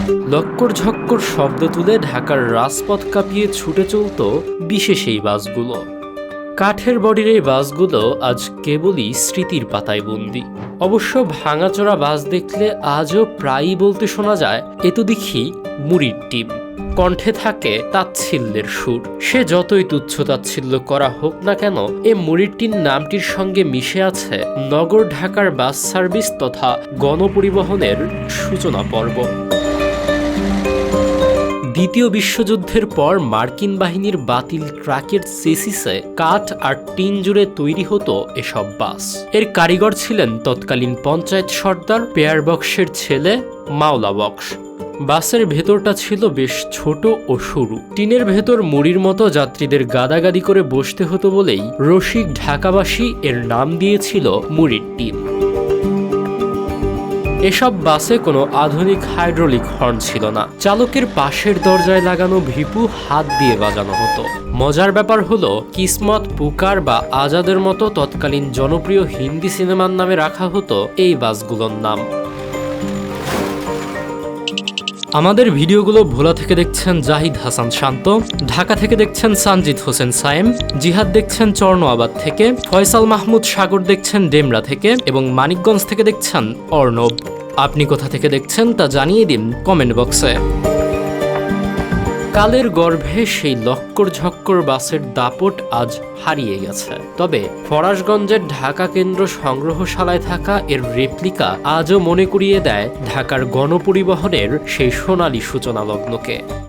লক্কর ঝক্কর শব্দ তুলে ঢাকার রাজপথ কাঁপিয়ে ছুটে চলত বিশেষ এই বাসগুলো। কাঠের বডির এই বাসগুলো আজ কেবলই স্মৃতির পাতায় বন্দী। অবশ্য ভাঙাচোরা বাস দেখলে আজও প্রায়ই বলতে শোনা যায়, এ তো দেখি মুড়ির ডিম। কণ্ঠে থাকে তাচ্ছিল্যের সুর। সে যতই তুচ্ছ তাচ্ছিল্য করা হোক না কেন, এ মুড়ির টিন নামটির সঙ্গে মিশে আছে নগর ঢাকার বাস সার্ভিস তথা গণপরিবহনের সূচনা পর্ব। দ্বিতীয় বিশ্বযুদ্ধের পর মার্কিন বাহিনীর বাতিল ট্রাকের চেসিসে কাঠ আর টিন জুড়ে তৈরি হতো এসব বাস। এর কারিগর ছিলেন তৎকালীন পঞ্চায়েত সর্দার পেয়ার বক্সের ছেলে মাওলা বক্স। বাসের ভেতরটা ছিল বেশ ছোট ও সরু। টিনের ভেতর মুড়ির মতো যাত্রীদের গাদাগাদি করে বসতে হতো বলেই রসিক ঢাকাবাসী এর নাম দিয়েছিল মুড়ির টিন। এসব বাসে কোনো আধুনিক হাইড্রোলিক হর্ন ছিল না। চালকের পাশের দরজায় লাগানো ভিপু হাত দিয়ে বাজানো হতো। মজার ব্যাপার হলো, কিসমত, পুকার বা আজাদের মতো তৎকালীন জনপ্রিয় হিন্দি সিনেমার নামে রাখা হতো এই বাসগুলোর নাম। আমাদের ভিডিওগুলো ভোলা থেকে দেখছেন জাহিদ হাসান শান্ত, ঢাকা থেকে দেখছেন সানজিদ হোসেন সায়েম, জিহাদ দেখছেন চর্ণআবাদ থেকে, ফয়সাল মাহমুদ সাগর দেখছেন ডেমরা থেকে এবং মানিকগঞ্জ থেকে দেখছেন অর্ণব। আপনি কোথা থেকে দেখছেন তা জানিয়ে দিন কমেন্ট বক্সে। কালের গর্ভে সেই লক্কর ঝক্কর বাসের দাপট আজ হারিয়ে গেছে। তবে ফরাশগঞ্জের ঢাকা কেন্দ্র সংগ্রহশালায় থাকা এর রেপ্লিকা আজও মনে করিয়ে দেয় ঢাকার গণপরিবহনের সেই সোনালী সূচনা লগ্নকে।